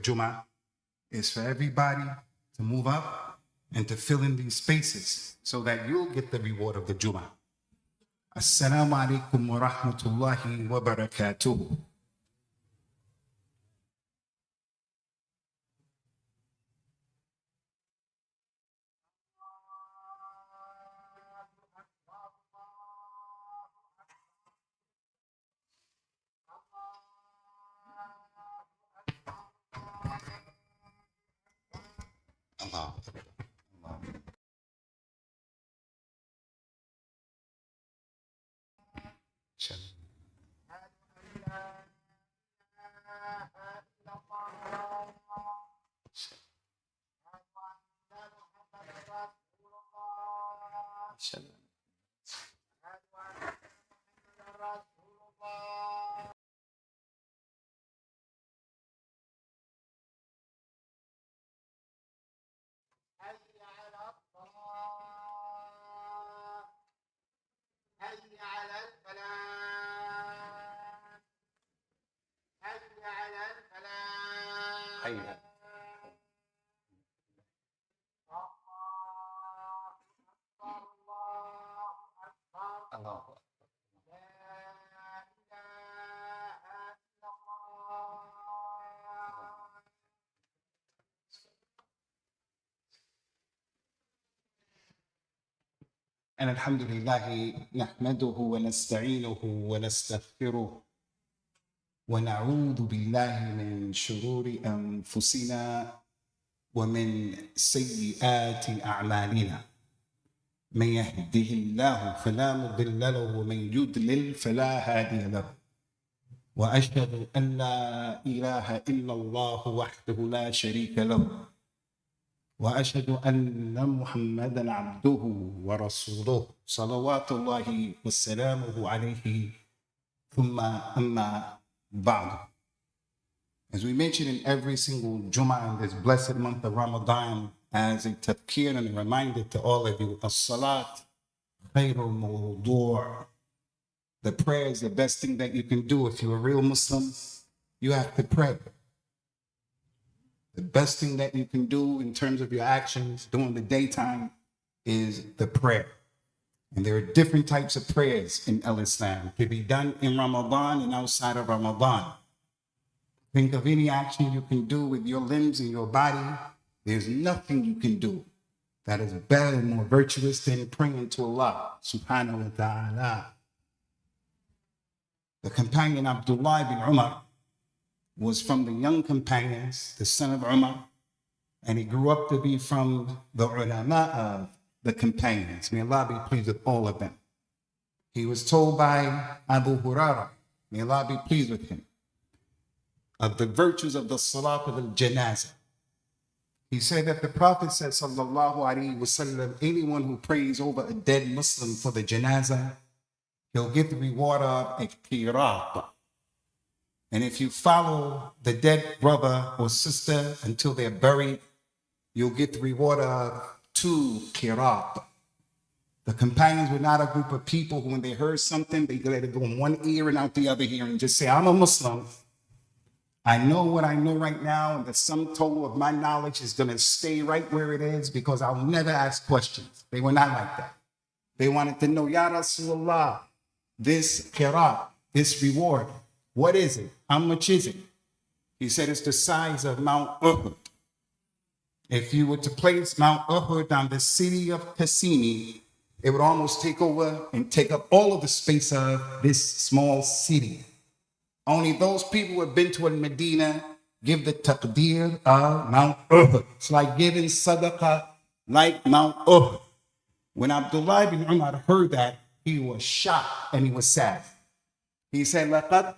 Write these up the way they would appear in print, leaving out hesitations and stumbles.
Jumu'ah is for everybody to move up and to fill in these spaces so that you'll get the reward of the Jumu'ah. As-Salamu alaykum wa rahmatullahi wa barakatuh. Allah. Allah. حيا. الله. And alhamdulillah, nahmaduhu wa nasta'inuhu wa nastaghfiruh wa na'udhu billahi min shururi anfusina wa min sayyiati a'malina. من يهده الله فلا مضل له ومن يضلل فلا هادي له وأشهد أن لا إله إلا الله وحده لا شريك له وأشهد أن محمدا عبده ورسوله صلوات الله وسلامه عليه ثم أما بعد. As we mentioned in every single Jumu'ah in this blessed month of Ramadan, as a tadhkir and a reminder to all of you, as-salat khairul mawdu'. The prayer is the best thing that you can do. If you're a real Muslim, you have to pray. The best thing that you can do in terms of your actions during the daytime is the prayer. And there are different types of prayers in Islam. It can be done in Ramadan and outside of Ramadan. Think of any action you can do with your limbs and your body. There's nothing you can do that is better and more virtuous than praying to Allah subhanahu wa ta'ala. The companion Abdullah ibn Umar was from the young companions, the son of Umar, and he grew up to be from the ulama of the companions. May Allah be pleased with all of them. He was told by Abu Hurairah, may Allah be pleased with him, of the virtues of the salat of al-janazah. He said that the Prophet said, sallallahu alaihi wasallam, anyone who prays over a dead Muslim for the janazah, he'll get the reward of a qirat. And if you follow the dead brother or sister until they're buried, you'll get the reward of 2 qirat. The companions were not a group of people who, when they heard something, they let it go in one ear and out the other ear and just say, I'm a Muslim. I know what I know right now, and the sum total of my knowledge is going to stay right where it is because I'll never ask questions. They were not like that. They wanted to know, Ya Rasulullah, this qirat, this reward, what is it? How much is it? He said it's the size of Mount Uhud. If you were to place Mount Uhud on the city of Qasimi, it would almost take over and take up all of the space of this small city. Only those people who have been to Medina give the taqdeer of Mount Uhud. It's like giving sadaqah like Mount Uhud. When Abdullah ibn Umar heard that, he was shocked and he was sad. He said, لَقَدْ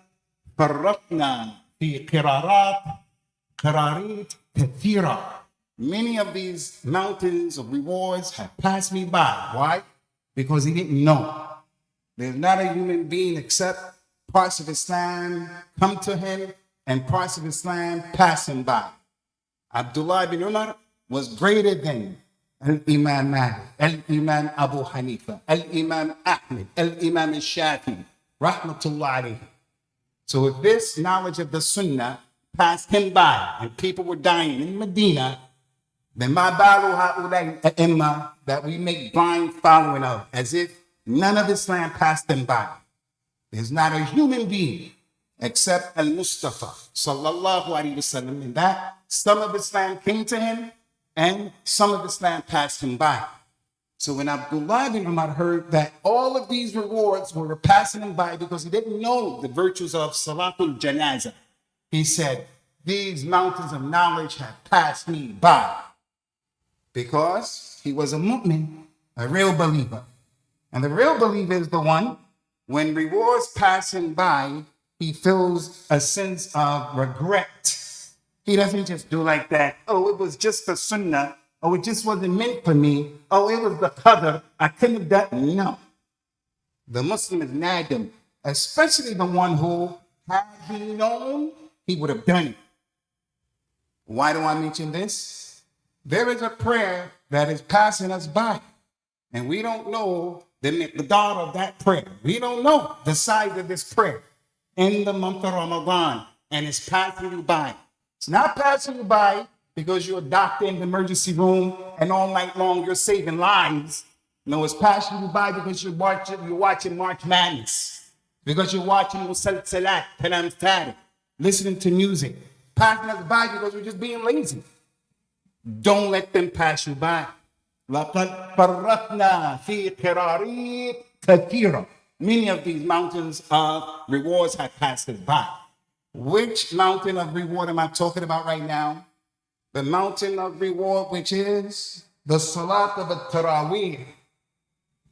فَرَّقْنَا فِي قِرَارِيت كَثِيرًا. Many of these mountains of rewards have passed me by. Why? Because he didn't know. There's not a human being except parts of Islam come to him and parts of Islam pass him by. Abdullah ibn Umar was greater than Al-Imam Malik, Al-Imam Abu Hanifa, Al-Imam Ahmed, Al-Imam Al-Shafi, Rahmatullah alayhi. So if this knowledge of the Sunnah passed him by and people were dying in Medina, then my balu ha'ulay a'imma, that we make blind following of, as if none of Islam passed them by. There's not a human being except Al-Mustafa, sallallahu alaihi wasallam, and that some of Islam came to him and some of Islam passed him by. So when Abdullah bin Umar heard that all of these rewards were passing him by because he didn't know the virtues of Salatul Janazah, he said, these mountains of knowledge have passed me by. Because he was a mu'min, a real believer. And the real believer is the one, when rewards pass him by, he feels a sense of regret. He doesn't just do like that. Oh, it was just a sunnah. Oh, it just wasn't meant for me. Oh, it was the qadr. I couldn't have done. No. The Muslim is nadim, especially the one who, had he known, he would have done it. Why do I mention this? There is a prayer that is passing us by, and we don't know the miqdar of that prayer. We don't know the size of this prayer in the month of Ramadan, and it's passing you by. It's not passing you by because you're a doctor in the emergency room and all night long you're saving lives. No, it's passing you by because you're watching March Madness, because you're watching Musalsalat, Kalam Farid, listening to music. Passing us by because we're just being lazy. Don't let them pass you by. لَقَدْ فَرَّطْنَا فِي قِرَارِيطٍ كَثِيرًا. Many of these mountains of rewards have passed us by. Which mountain of reward am I talking about right now? The mountain of reward, which is the Salat of Taraweeh.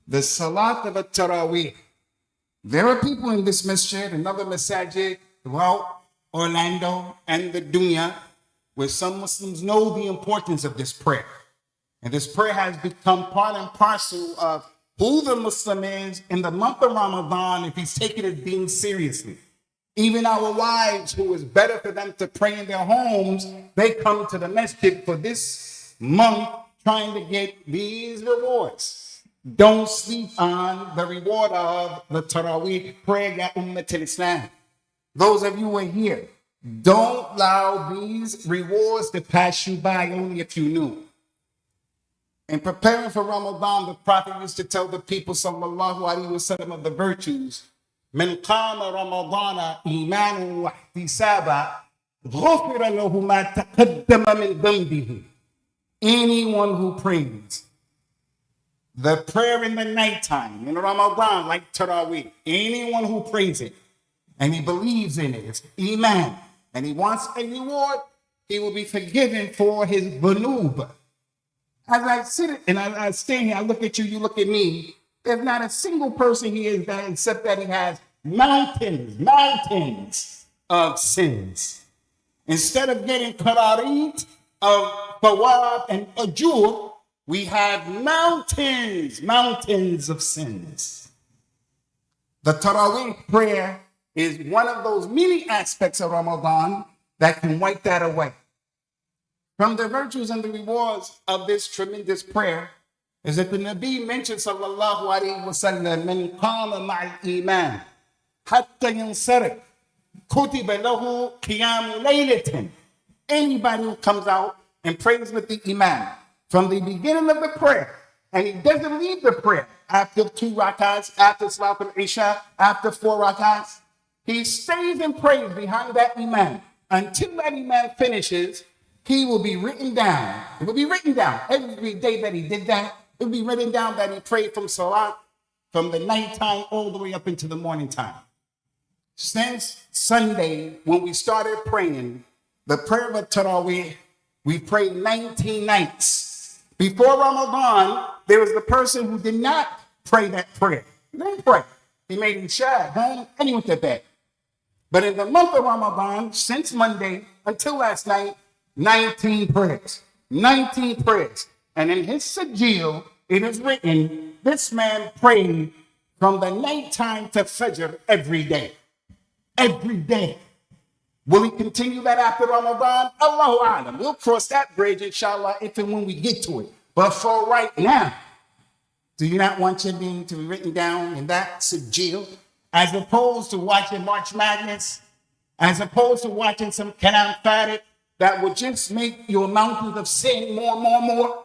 The Salat of Taraweeh. There are people in this masjid, another masajid throughout Orlando and the dunya, where some Muslims know the importance of this prayer. And this prayer has become part and parcel of who the Muslim is in the month of Ramadan if he's taking it being seriously. Even our wives, who is better for them to pray in their homes, they come to the masjid for this month trying to get these rewards. Don't sleep on the reward of the Taraweeh prayer, ya Ummat al-Islam. Those of you who are here, don't allow these rewards to pass you by only if you knew. In preparing for Ramadan, the Prophet used to tell the people, sallallahu alaihi wasallam, of the virtues. من قام رمضان إيمانا واحتسابا غفر له ما تقدم من ذنبه. Anyone who prays the prayer in the nighttime in Ramadan, like Taraweeh, anyone who prays it and he believes in it, it's iman, and he wants a reward, he will be forgiven for his dhunub. As I sit and I stand here, I look at you, you look at me. There's not a single person here that, except that he has mountains of sins. Instead of getting qararit of thawab and ajur, we have mountains of sins. The Taraweeh prayer is one of those many aspects of Ramadan that can wipe that away. From the virtues and the rewards of this tremendous prayer is that the Nabi mentioned, sallallahu alayhi wa sallam, man qama ma'al iman hatta yansarif kutiba lahu qiyamu laylatin. Anybody who comes out and prays with the iman from the beginning of the prayer, and he doesn't leave the prayer after 2 rakats, after Salat al-Isha, after 4 rakats, he stays and prays behind that iman until that iman finishes. He will be written down. It will be written down every day that he did that. It will be written down that he prayed from Salah, from the nighttime all the way up into the morning time. Since Sunday, when we started praying, the prayer of Taraweeh, we prayed 19 nights. Before Ramadan, there was the person who did not pray that prayer. He didn't pray. He made Isha at home and he went to bed. But in the month of Ramadan, since Monday until last night, 19 prayers. 19 prayers. And in his sajil, it is written, this man prayed from the nighttime to Fajr every day. Every day. Will he continue that after Ramadan? Allahu A'lam. We'll cross that bridge, inshallah, if and when we get to it. But for right now, do you not want your name to be written down in that sajil? As opposed to watching March Madness as opposed to watching some kalam farid that will just make your mountains of sin more and more and more.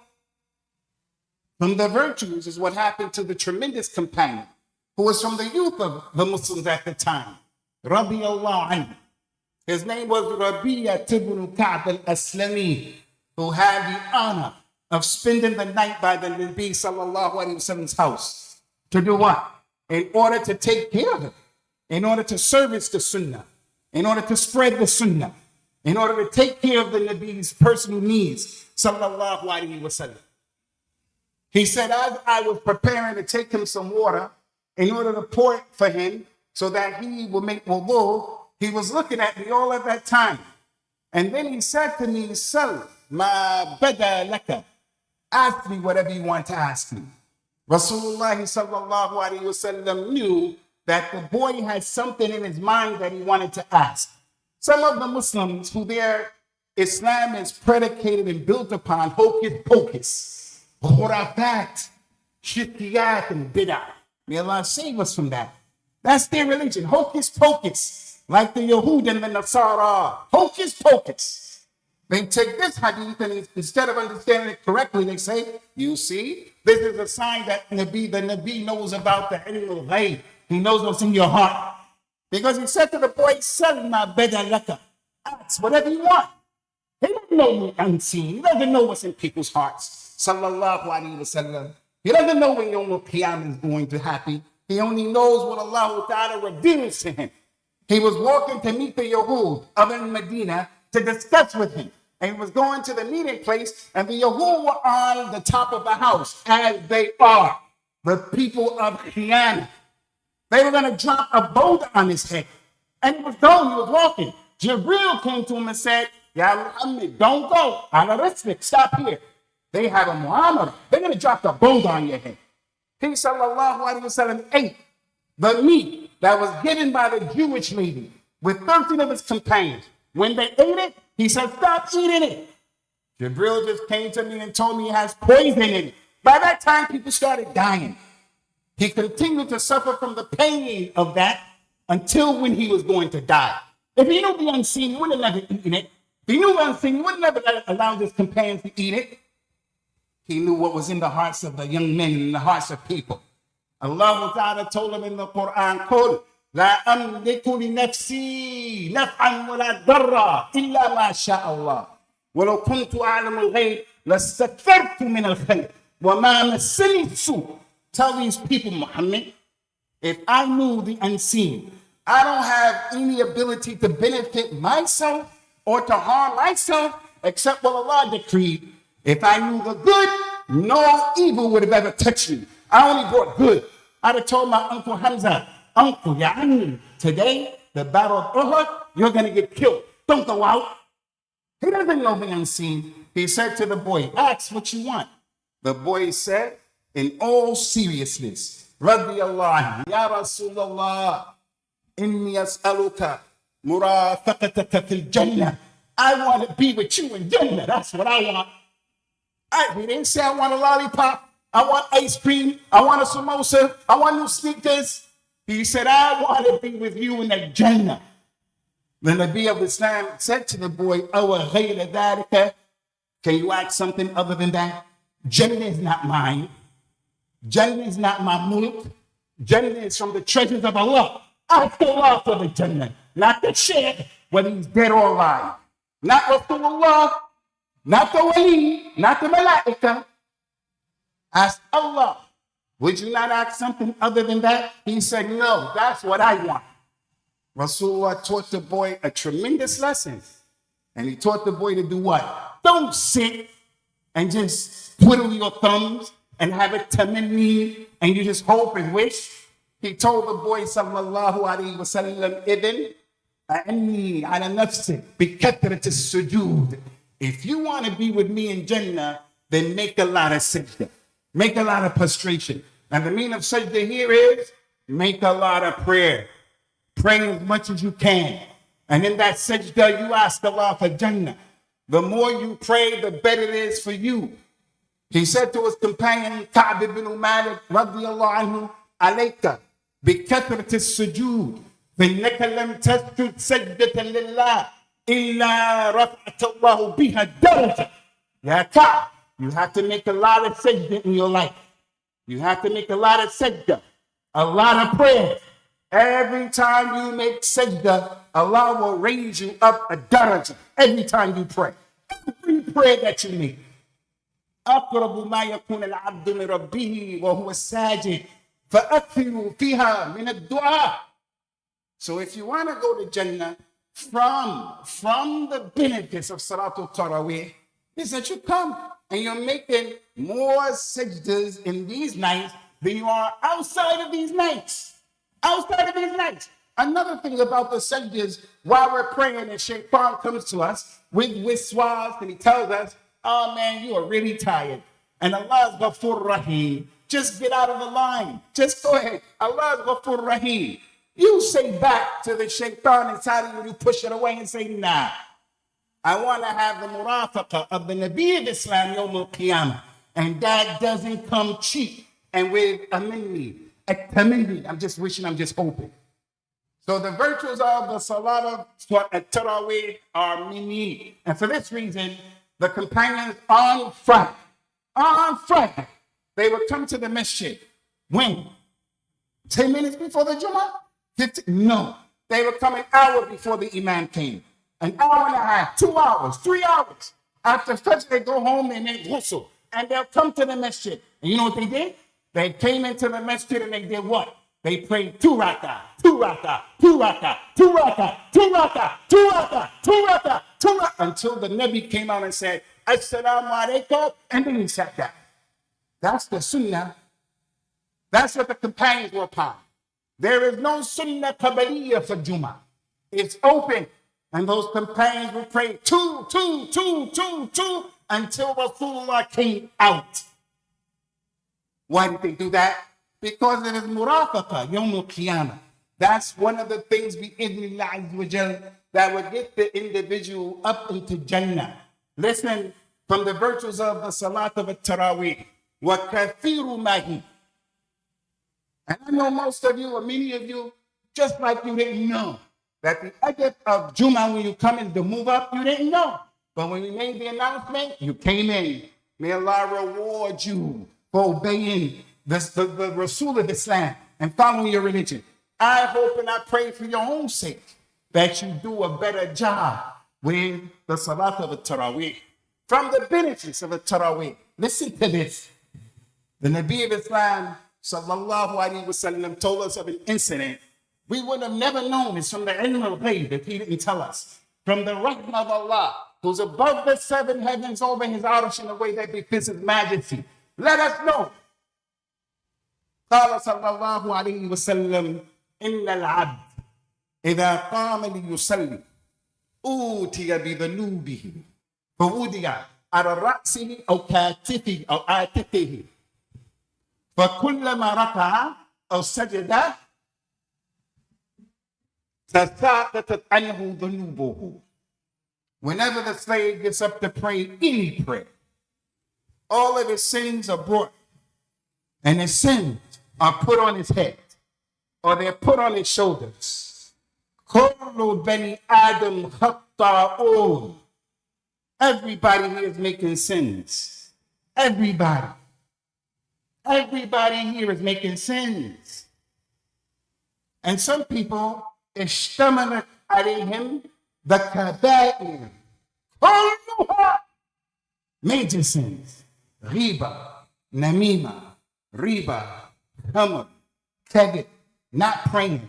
From the virtues is what happened to the tremendous companion who was from the youth of the Muslims at the time. Radiyallahu anhu. His name was Rabi'a ibn Ka'b al-Aslami, who had the honor of spending the night by the Nabi sallallahu alaihi wasallam's house. To do what? In order to take care of it, in order to service the Sunnah, in order to spread the Sunnah, in order to take care of the Nabi's personal needs, sallallahu alaihi wasallam. He said, as I was preparing to take him some water in order to pour it for him so that he will make wudu, he was looking at me all at that time. And then he said to me, Sal, ma bada laka. Ask me whatever you want to ask me. Rasulullah sallallahu alaihi wasallam knew that the boy had something in his mind that he wanted to ask. Some of the Muslims who their Islam is predicated and built upon hocus pocus, khurafat, shirkiyat, and bid'ah. May Allah save us from that. That's their religion, hocus pocus, like the Yahud and the Nasara, hocus pocus. They take this hadith and instead of understanding it correctly, they say, you see, this is a sign that the Nabi knows about the ilm al-ghayb. He knows what's in your heart. Because he said to the boy, Salma bada laka. Ask whatever you want. He doesn't know the unseen. He doesn't know what's in people's hearts. Sallallahu alaihi wasallam. He doesn't know when Yawm al-Qiyamah is going to happen. He only knows what Allah Ta'ala reveals to him. He was walking to meet the Yahud of Medina to discuss with him. And he was going to the meeting place, and the Yahud were on the top of the house, as they are, the people of Khiyana. They were going to drop a boulder on his head. And he was going, he was walking. Jibreel came to him and said, Ya Muhammad, don't go. Ala rislik, stop here. They have a mu'amara. They're going to drop the boulder on your head. He, sallallahu alaihi wasallam, ate the meat that was given by the Jewish lady with 13 of his companions. When they ate it, he said, stop eating it. Jibreel just came to me and told me it has poison in it. By that time, people started dying. He continued to suffer from the pain of that until when he was going to die. If he knew the unseen, he would have never eaten it. If he knew the unseen, he would have never allowed his companions to eat it. He knew what was in the hearts of the young men and in the hearts of people. Allah Ta'ala told him in the Quran, Qul, La amliku li nafsi naf'an wa la darra illa ma sha Allah. Walau kuntu a'lamu al-ghayb lastakfartu min al-khayr wa ma massani as-su'. Tell these people, Muhammad, if I knew the unseen, I don't have any ability to benefit myself or to harm myself except what Allah decreed. If I knew the good, no evil would have ever touched me. I only brought good. I'd have told my Uncle Hamza, Uncle, today, the battle of Uhud, you're going to get killed. Don't go out. He doesn't know the unseen. He said to the boy, ask what you want. The boy said, in all seriousness, Radiyallahu Ya Rasulallah, inni as'aluka murafaqataka fil Jannah. I want to be with you in Jannah. That's what I want. He didn't say I want a lollipop. I want ice cream. I want a samosa. I want new sneakers. He said, I want to be with you in the Jannah. The Nabi of Islam said to the boy, can you ask something other than that? Jannah is not mine. Jannah is not my mulk. Jannah is from the treasures of Allah. Ask Allah for the Jannah, not the Shaykh, whether he's dead or alive. Not Rasulullah, not the Wali, not the Malaika. Ask Allah. Would you not ask something other than that? He said, no, that's what I want. Rasulullah taught the boy a tremendous lesson. And he taught the boy to do what? Don't sit and just twiddle your thumbs and have it tamanni and you just hope and wish. He told the boy, sallallahu alayhi wa sallam, idhin a'anni ala nafsik bi kathrat as-sujud. If you want to be with me in Jannah, then make a lot of sajda. Make a lot of prostration. And the meaning of sajda here is make a lot of prayer. Pray as much as you can. And in that sajda, you ask Allah for Jannah. The more you pray, the better it is for you. He said to his companion, Ka'b ibn Malik, radiyallahu anhu, alayka bi kathrat as-sujud فإنك لم تسجد سجدة لله إلا رفعت الله بها درجة. Ya Ka'b, you have to make a lot of sajda in your life. You have to make a lot of sajda, a lot of prayers. Every time you make sajda, Allah will raise you up a daraja. Every time you pray. Every prayer that you make. أقرب ما يكون العبد من ربه وهو ساجد فأكثروا فيها من الدعاء. So if you want to go to Jannah from the benefits of Salatul Taraweeh, is that you come and you're making more sajdas in these nights than you are outside of these nights. Outside of these nights. Another thing about the sajdas, while we're praying and Shaitan comes to us with wiswas and he tells us, oh man, you are really tired. And Allah's Ghafur Rahim. Just get out of the line. Just go ahead. Allah's Ghafur Rahim. You say back to the Shaitan inside of you, you push it away and say, nah. I want to have the murafaqa of the Nabi of Islam Yawm al-Qiyamah. And that doesn't come cheap. And with a minni, I'm just wishing, I'm just hoping. So the virtues of the Salah at Taraweeh are many. And for this reason, the companions on Friday, they would come to the Masjid. When? 10 minutes before the Jumu'ah? 15? No. They would come an hour before the Imam came. An hour and a half, 2 hours, 3 hours. After Fajr, they go home, they make ghusl. And they'll come to the Masjid. And you know what they did? They came into the Masjid and they did what? They prayed 2 rakah, 2 rakah, 2 rakah, 2 rakah, 2 rakah, 2 rakah, 2 rakah, 2 rakah, until the Nabi came out and said, As-Salamu Alaikum, and then he sat down. That's the Sunnah. That's what the companions were upon. There is no Sunnah Qabaliyah for Jumu'ah. It's open. And those companions would pray 2, 2, 2, 2, 2, until Rasulullah came out. Why did they do that? Because it is murafaqa, Yawm al-Qiyamah. That's one of the things bi-idhnillah azza wa jal that would get the individual up into Jannah. Listen, from the virtues of the Salat of Taraweeh, wa kathiru mahi. And I know most of you, or many of you, just like you didn't know that the adab of Jumu'ah, when you come in to move up, you didn't know. But when we made the announcement, you came in. May Allah reward you for obeying the Rasul of Islam and following your religion. I hope and I pray for your own sake that you do a better job with the Salat of Taraweeh. From the benefits of Taraweeh, listen to this. The Nabi of Islam, sallallahu alaihi wasallam, told us of an incident we would have never known. It's from the ilm al-ghayb if he didn't tell us. From the rahmah of Allah, who's above the 7 heavens over his arsh in a way that befits his majesty. Let us know. قال صلى الله عليه وسلم إن العبد إذا قام ليصلي أوتي بذنوبه فوضع على رأسه أو كتفه أو عاتقه فكلما ركع أو سجد تساقطت عنه ذنوبه. Whenever the slave gets up to pray any prayer, all of his sins are brought, and his sins are put on his head, or they're put on his shoulders. Kullu bani Adam khatta'un. Everybody here is making sins. Everybody here is making sins. And some people, ishtamalat alayhim the kaba'ir. Kulluha. Major sins. Riba, namima, riba, hammer, kadhib, not praying,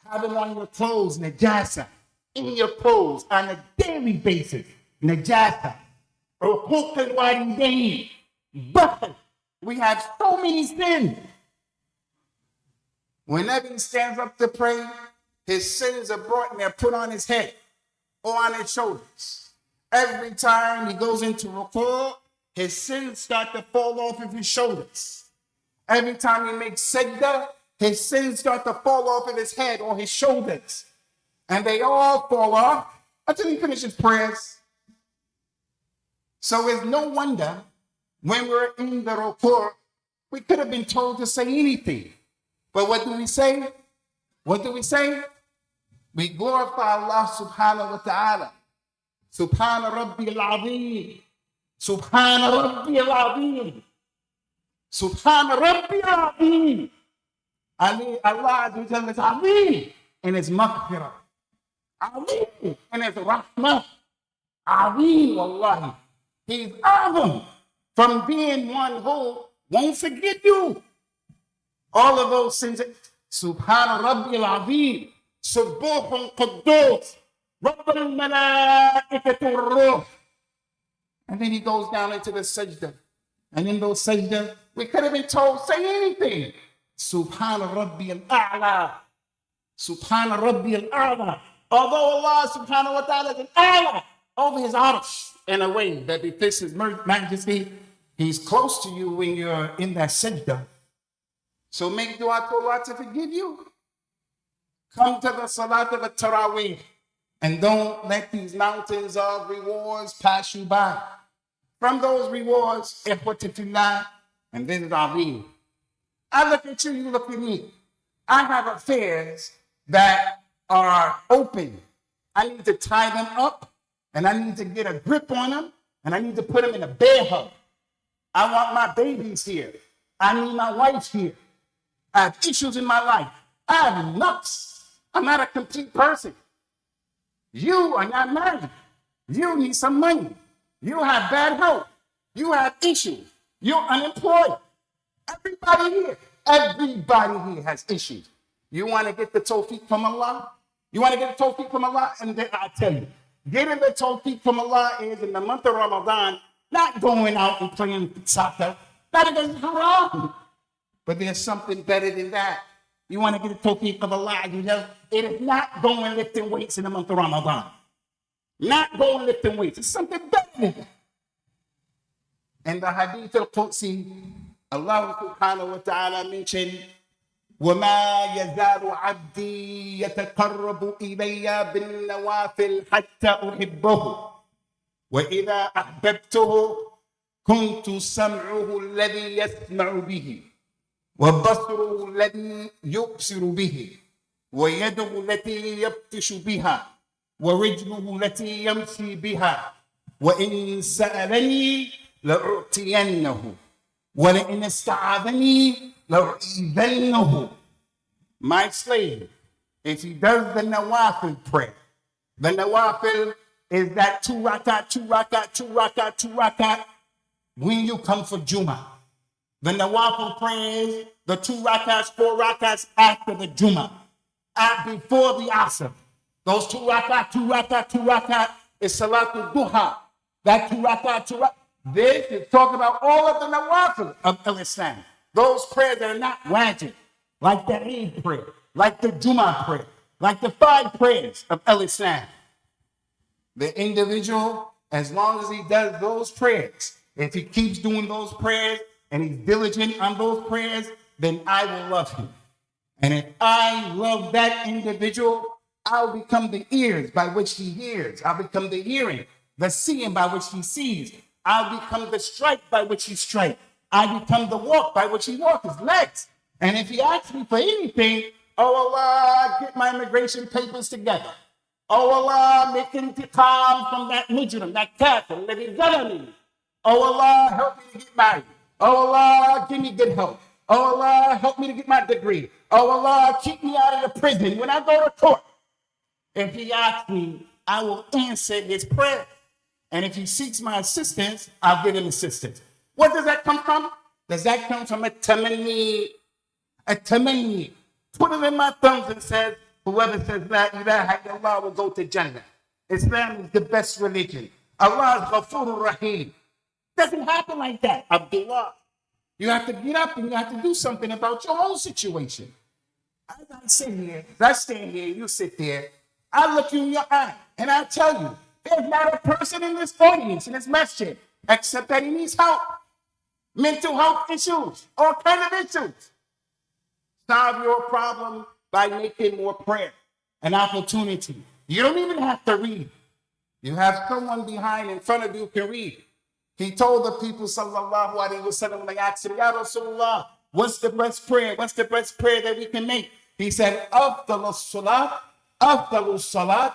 having on your clothes najasa, in your clothes on a daily basis, najasa, uquq al-walidayn, but we have so many sins. Whenever he stands up to pray, his sins are brought and they're put on his head or on his shoulders. Every time he goes into ruku', his sins start to fall off of his shoulders. Every time he makes sajda, his sins start to fall off of his head or his shoulders. And they all fall off until he finishes prayers. So it's no wonder when we're in the ruku', we could have been told to say anything. But what do we say? What do we say? We glorify Allah subhanahu wa ta'ala. Subhana Rabbi al-Azim. Subhana Rabbi al-Azim. Subhana Rabbi al-Azim. Allah is Azim in His maghfirah. Azim in His rahmah. Azim, wallahi. He's Azim from being one who won't forget you. All of those sins. Subhana Rabbi al-Azim. Subuhun Quddus. Rabb al-Malaikatu ar-Ruh. And then he goes down into the sajda. And in those sajda, we could have been told, say anything. Subhana Rabbi al-A'la. Subhana Rabbi al-A'la. Although Allah subhanahu wa ta'ala is al-A'la over His arsh in a way that befits His majesty, He's close to you when you're in that sajda. So make dua to Allah to forgive you. Come to the salat of a Taraweeh and don't let these mountains of rewards pass you by. From those rewards, ikhwatillah, and this is Azim. I look at you, you look at me. I have affairs that are open. I need to tie them up, and I need to get a grip on them, and I need to put them in a bear hug. I want my babies here. I need my wife here. I have issues in my life. I have nuts. I'm not a complete person. You are not married. You need some money. You have bad health. You have issues. You're unemployed. Everybody here has issues. You want to get the tawfiq from Allah? You want to get the tawfiq from Allah? And then I tell you, getting the tawfiq from Allah is in the month of Ramadan, not going out and playing soccer. That is haram. But there's something better than that. You want to get the tawfiq of Allah, you know? It is not going lifting weights in the month of Ramadan. Not going lifting weights. It's something better than that. And the hadith al-Qudsi, Allah subhanahu wa ta'ala mentioned, وَمَا يَزَالُ عَبْدِي يَتَقَرَّبُ إِلَيَّ بِالنَّوَافِلِ حَتَّى أُحِبَّهُ وَإِذَا أَحْبَبْتُهُ كُنْتُ سَمْعُهُ الَّذِي يَسْمَعُ بِهِ وبصره الذي يبصر به ويده التي يبطش بها ورجله التي يمشي بها وإن سألني لأعطينه ولئن استعاذني لأعيذنه. My slave, if he does the nawafil prayer, the nawafil is that 2 rakat when you come for Jumu'ah. The nawafil prayers, the 2 rakats, 4 rakats after the Jumu'ah, before the Asr. Those 2 rakat is Salatul Duha. That 2 rakat. This is talking about all of the nawafil of Islam. Those prayers that are not wajib, like the Eid prayer, like the Jumu'ah prayer, like the 5 prayers of Islam. The individual, as long as he does those prayers, if he keeps doing those prayers, and he's diligent on those prayers, then I will love him. And if I love that individual, I'll become the ears by which he hears. I'll become the hearing, the seeing by which he sees. I'll become the strike by which he strikes. I become the walk by which he walks, his legs. And if he asks me for anything, oh Allah, get my immigration papers together. Oh Allah, make intiqam from that mujrim, that kafir, that is me. Oh Allah, help me to get married. Oh Allah, give me good health. Oh Allah, help me to get my degree. Oh Allah, keep me out of the prison when I go to court. If he asks me, I will answer his prayer. And if he seeks my assistance, I'll give him assistance. Where does that come from? Does that come from a tamanni? A tamanni. Put it in my thumbs and says, whoever says La ilaha illallah will go to Jannah. Islam is the best religion. Allah is Ghafurur Rahim. Doesn't happen like that, Abdullah. You have to get up and you have to do something about your own situation. As I sit here, as I stand here, you sit there, I look you in your eye and I tell you, there's not a person in this audience, in this masjid, except that he needs help. Mental health issues, all kinds of issues. Solve your problem by making more prayer, an opportunity. You don't even have to read. You have someone behind in front of you who can read. He told the people, sallallahu alaihi wasallam, when they asked him, Ya Rasulullah, what's the best prayer? What's the best prayer that we can make? He said, afdalus salat, tulul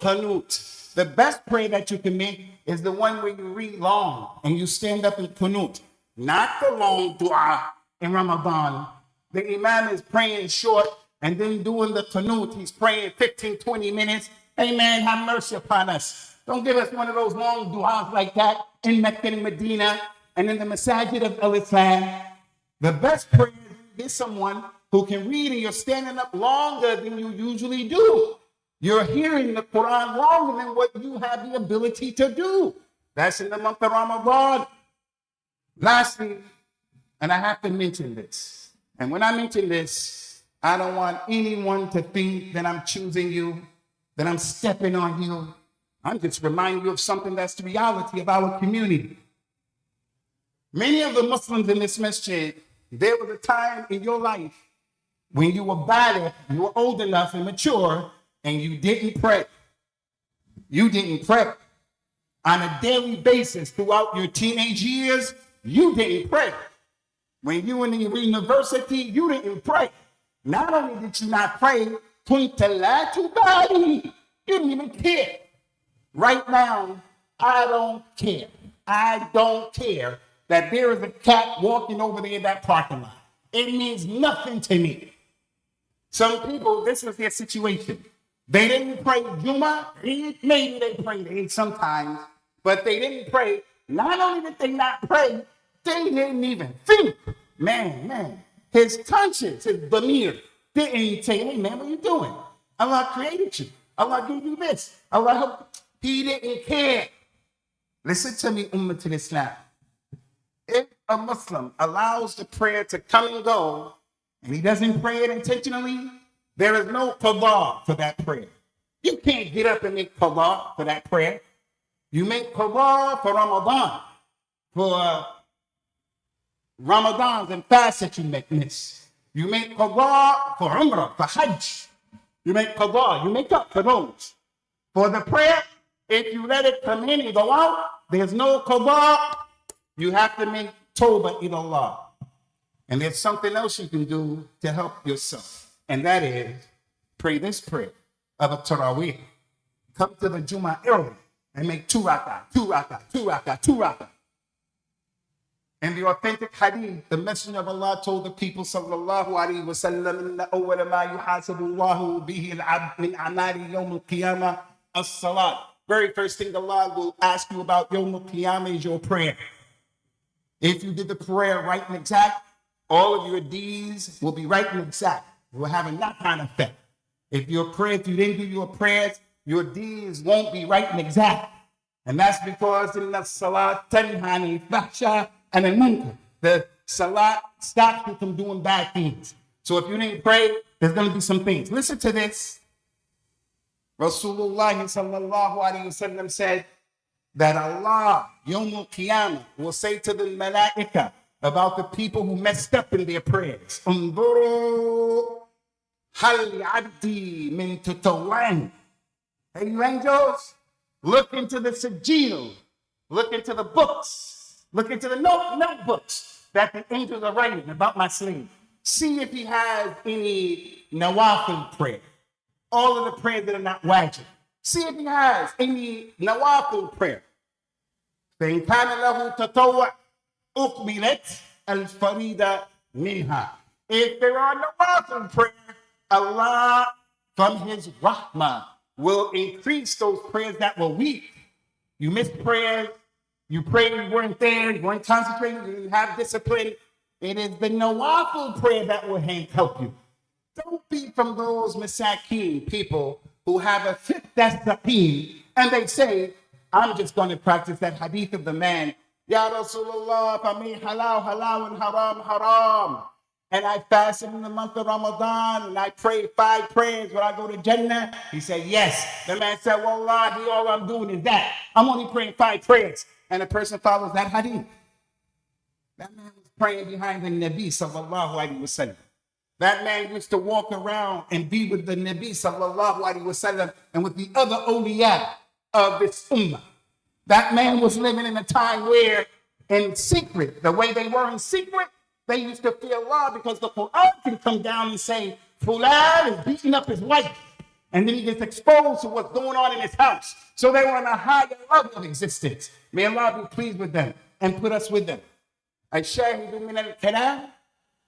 qanut. The best prayer that you can make is the one where you read long and you stand up in qanut, not the long dua in Ramadan. The imam is praying short and then doing the qanut. He's praying 15, 20 minutes. Hey man, have mercy upon us. Don't give us one of those long du'as like that in Mecca and Medina and in the Masjid of Al-Islam. The best prayer is someone who can read and you're standing up longer than you usually do. You're hearing the Quran longer than what you have the ability to do. That's in the month of Ramadan. Lastly, and I have to mention this, and when I mention this, I don't want anyone to think that I'm choosing you, that I'm stepping on you. I'm just reminding you of something that's the reality of our community. Many of the Muslims in this masjid, there was a time in your life when you were baligh, you were old enough and mature, and you didn't pray. You didn't pray. On a daily basis throughout your teenage years, you didn't pray. When you were in the university, you didn't pray. Not only did you not pray, you didn't even care. Right now, I don't care. I don't care that there is a cat walking over there in that parking lot. It means nothing to me. Some people, this was their situation. They didn't pray Jumu'ah. Maybe they prayed sometimes, but they didn't pray. Not only did they not pray, they didn't even think. Man, his conscience, his damir, didn't say, hey man, what are you doing? Allah created you. Allah gave you this. Allah helped. He didn't care. Listen to me, Ummatul Islam. If a Muslim allows the prayer to come and go, and he doesn't pray it intentionally, there is no qada for that prayer. You can't get up and make qada for that prayer. You make qada for Ramadan, for Ramadans and fasts that you miss. You make qada for Umrah, for Hajj. You make qada, you make up for those. For the prayer, if you let it come in and go out, there's no qada. You have to make tawbah ila Allah. And there's something else you can do to help yourself. And that is pray this prayer of a Taraweeh. Come to the Jumu'ah early and make 2 rak'ah, 2 rak'ah, 2 rak'ah, 2 rak'ah. In the authentic hadith, the Messenger of Allah told the people, sallallahu alayhi wa sallam, inna awwala ma yuhasabu Allahu bihi al-'abd min a'mali yawm al-qiyamah as-salat. Very first thing Allah will ask you about yawm al-qiyamah is your prayer. If you did the prayer right and exact, all of your deeds will be right and exact. Will have a knock-on effect. If you didn't do your prayers, your deeds won't be right and exact. And that's because in the Salah, tanha fahsha and al-munkar. The Salah stops you from doing bad things. So if you didn't pray, there's going to be some things. Listen to this. Rasulullah sallallahu alayhi wa sallam said that Allah, Yawm al-Qiyamah, will say to the malaika about the people who messed up in their prayers. Unzuru hal abdi min tatawwan. Hey, you angels, look into the sijil, look into the books, look into the notebooks that the angels are writing about my slave. See if he has any nawafil prayer, all of the prayers that are not wajib. See if he has any nawafil prayer. فإن كان له تطوع أقبلت الفريدة منها. If there are nawafil prayer, Allah from his rahmah will increase those prayers that were weak. You missed prayers, you prayed, you weren't there, you weren't concentrating, you didn't have discipline. It is the nawafil prayer that will help you. Don't be from those masakin people who have a fit that's saqim, and they say, I'm just going to practice that hadith of the man, Ya Rasulullah, for me halal, halal, and haram, haram. And I fasted in the month of Ramadan, and I prayed 5 prayers when I go to Jannah. He said, yes. The man said, Wallahi, all I'm doing is that. I'm only praying 5 prayers. And the person follows that hadith. That man was praying behind the Nabi sallallahu alaihi wasallam. That man used to walk around and be with the Nabi sallallahu alaihi wasallam and with the other awliya of this ummah. That man was living in a time where in secret, the way they were in secret, They used to fear Allah because the Quran can come down and say, Fulan is beating up his wife. And then he gets exposed to what's going on in his house. So they were on a higher level of existence. May Allah be pleased with them and put us with them. Al-Shahidu min al-Kalam,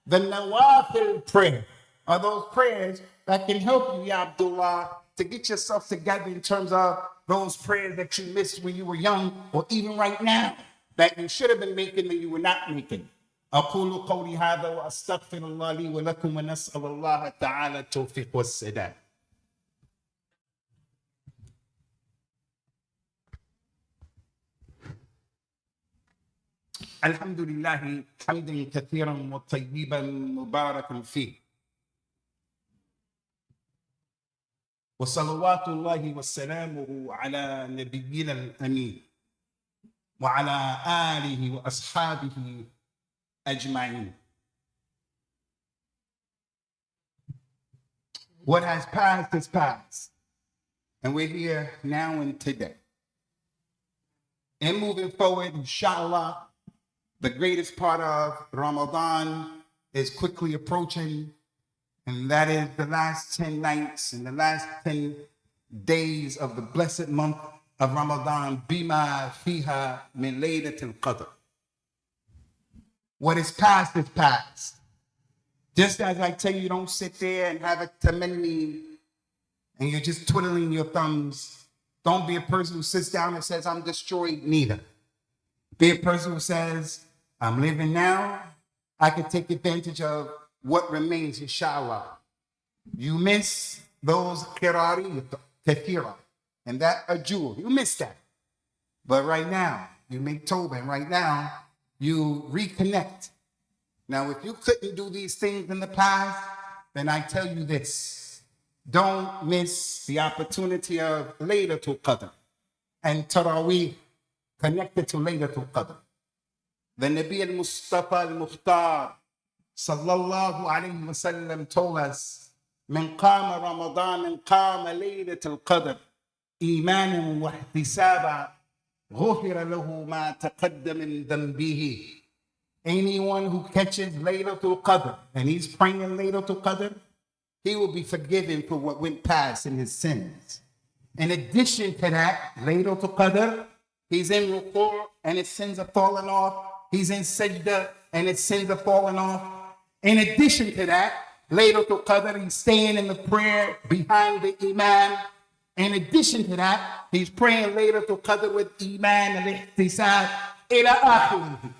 the Nawafil prayer are those prayers that can help you, Ya Abdullah, to get yourself together in terms of those prayers that you missed when you were young, or even right now, that you should have been making and you were not making. أقول قولي هذا وأستغفر الله لي ولكم ونسأل الله تعالى التوفيق والسداد. الحمد لله حمدا كثيرا وطيبا مباركا فيه وصلوات الله وسلامه على نبينا الأمين وعلى آله وأصحابه أجمعين. What has passed is past, and we're here now and today. And moving forward, inshallah, the greatest part of Ramadan is quickly approaching, and that is the last 10 nights and the last 10 days of the blessed month of Ramadan. Bima fiha min laylatil qadr. What is past is past. Just as I tell you, don't sit there and have a tamanni and you're just twiddling your thumbs. Don't be a person who sits down and says, I'm destroyed, neither. Be a person who says, I'm living now. I can take advantage of what remains, inshallah. You miss those kirari, kathira, and that ajur. You miss that. But right now, you make tawbah, and right now, you reconnect. Now, if you couldn't do these things in the past, then I tell you this. Don't miss the opportunity of Laylatul Qadr and Taraweeh connected to Laylatul Qadr. The Nabi al-Mustafa al-Mukhtar sallallahu alayhi wa sallam told us, من قام رمضان من قام ليلة القدر إيمانا واحتسابا غفر له ما تقدم من ذنبه. Anyone who catches Laylatul Qadr and he's praying Laylatul Qadr, he will be forgiven for what went past in his sins. In addition to that, Laylatul Qadr, he's in ruku' and his sins are falling off. He's in sajda and his sins are falling off. In addition to that, Laylatul Qadr, he's staying in the prayer behind the imam. In addition to that, he's praying Laylatul Qadr with iman and ihtisab ila akhirih.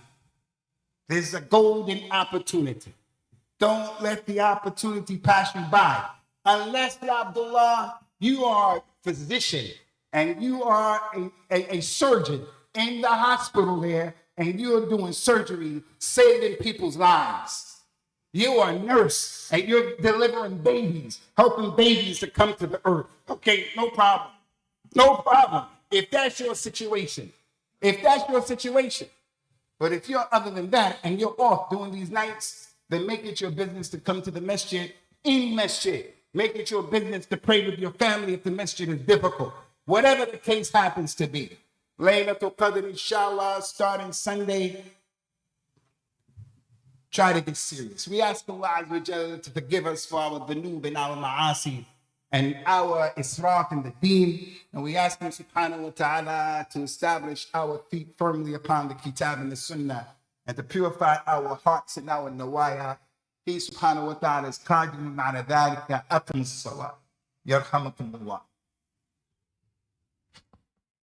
There's a golden opportunity. Don't let the opportunity pass you by. Unless, Abdullah, you are a physician and you are a surgeon in the hospital there and you're doing surgery, saving people's lives. You are a nurse and you're delivering babies, helping babies to come to the earth. Okay, no problem. No problem. If that's your situation. If that's your situation. But if you're other than that and you're off doing these nights, then make it your business to come to the masjid, any masjid. Make it your business to pray with your family if the masjid is difficult. Whatever the case happens to be. Laylatul Qadr, inshallah, starting Sunday. Try to get serious. We ask Allah Azza wa Jalla to forgive us for our dhunub and our ma'asi and our israf in the deen. And we ask him subhanahu wa ta'ala to establish our feet firmly upon the kitab and the sunnah and to purify our hearts and our nawaya. He subhanahu wa ta'ala is qadirun ala dhalika. Aqim as-salat. Yarhamakum Allah.